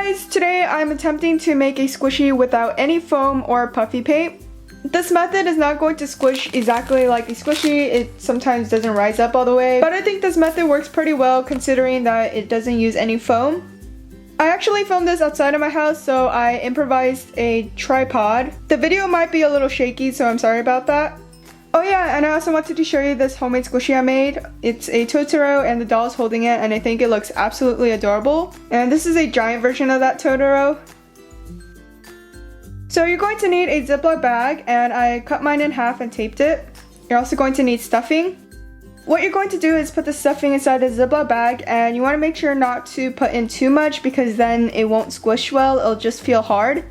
guys, today I'm attempting to make a squishy without any foam or puffy paint. This method is not going to squish exactly like a squishy. It sometimes doesn't rise up all the way, but I think this method works pretty well considering that it doesn't use any foam. I actually filmed this outside of my house, so I improvised a tripod. The video might be a little shaky, so I'm sorry about that. Oh yeah, and I also wanted to show you this homemade squishy I made. It's a Totoro and the doll's holding it, and I think it looks absolutely adorable. And this is a giant version of that Totoro. So you're going to need a Ziploc bag, and I cut mine in half and taped it. You're also going to need stuffing. What you're going to do is put the stuffing inside the Ziploc bag, and you want to make sure not to put in too much because then it won't squish well, it'll just feel hard.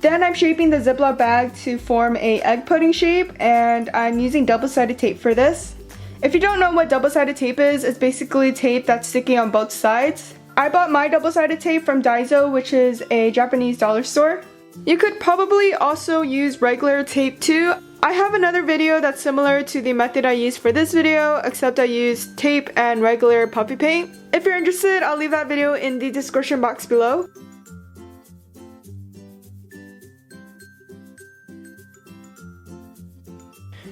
Then I'm shaping the Ziploc bag to form a egg pudding shape, and I'm using double-sided tape for this. If you don't know what double-sided tape is, it's basically tape that's sticky on both sides. I bought my double-sided tape from Daiso, which is a Japanese dollar store. You could probably also use regular tape too. I have another video that's similar to the method I used for this video, except I used tape and regular puffy paint. If you're interested, I'll leave that video in the description box below.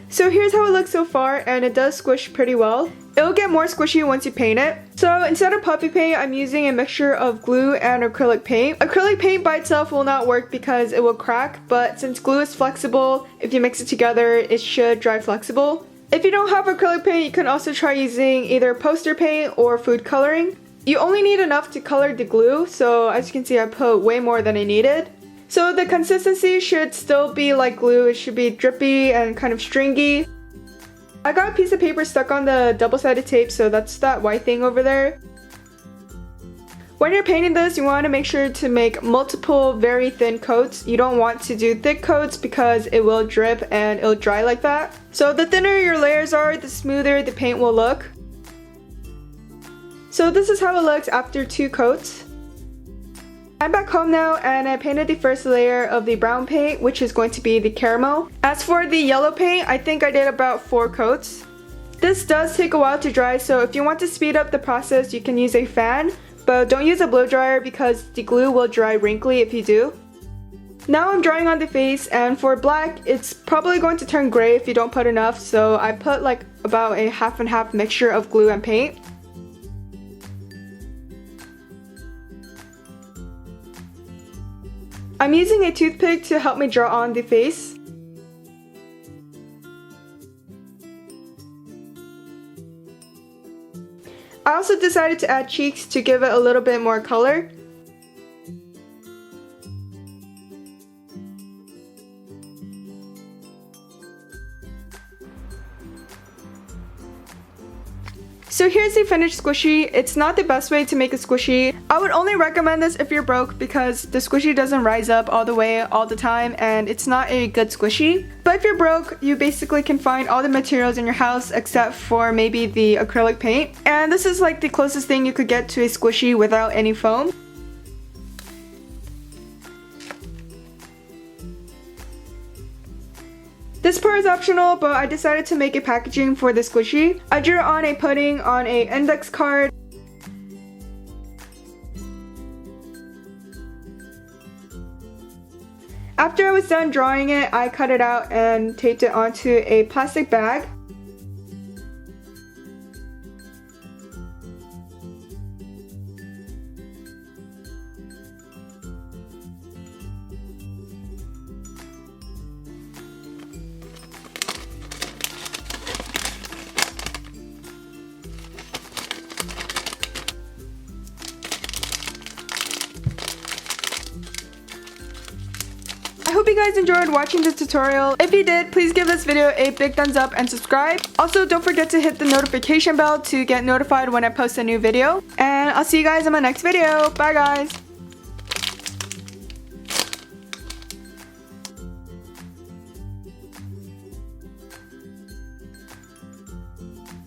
So here's how it looks so far, and it does squish pretty well. It'll get more squishy once you paint it. So instead of puffy paint, I'm using a mixture of glue and acrylic paint. Acrylic paint by itself will not work because it will crack, but since glue is flexible, if you mix it together, it should dry flexible. If you don't have acrylic paint, you can also try using either poster paint or food coloring. You only need enough to color the glue, so as you can see, I put way more than I needed. So the consistency should still be like glue. It should be drippy and kind of stringy. I got a piece of paper stuck on the double-sided tape, so that's that white thing over there. When you're painting this, you want to make sure to make multiple very thin coats. You don't want to do thick coats because it will drip and it'll dry like that. So the thinner your layers are, the smoother the paint will look. So this is how it looks after 2 coats. I'm back home now, and I painted the first layer of the brown paint, which is going to be the caramel. As for the yellow paint, I think I did about 4 coats. This does take a while to dry, so if you want to speed up the process, you can use a fan, but don't use a blow dryer because the glue will dry wrinkly if you do. Now I'm drawing on the face, and for black, it's probably going to turn gray if you don't put enough, so I put like about a half and half mixture of glue and paint. I'm using a toothpick to help me draw on the face. I also decided to add cheeks to give it a little bit more color. So here's the finished squishy. It's not the best way to make a squishy. I would only recommend this if you're broke because the squishy doesn't rise up all the way all the time, and it's not a good squishy. But if you're broke, you basically can find all the materials in your house except for maybe the acrylic paint. And this is like the closest thing you could get to a squishy without any foam. This part is optional, but I decided to make a packaging for the squishy. I drew on a pudding on an index card. After I was done drawing it, I cut it out and taped it onto a plastic bag. I hope you guys enjoyed watching this tutorial. If you did, please give this video a big thumbs up and subscribe. Also, don't forget to hit the notification bell to get notified when I post a new video. And I'll see you guys in my next video. Bye guys!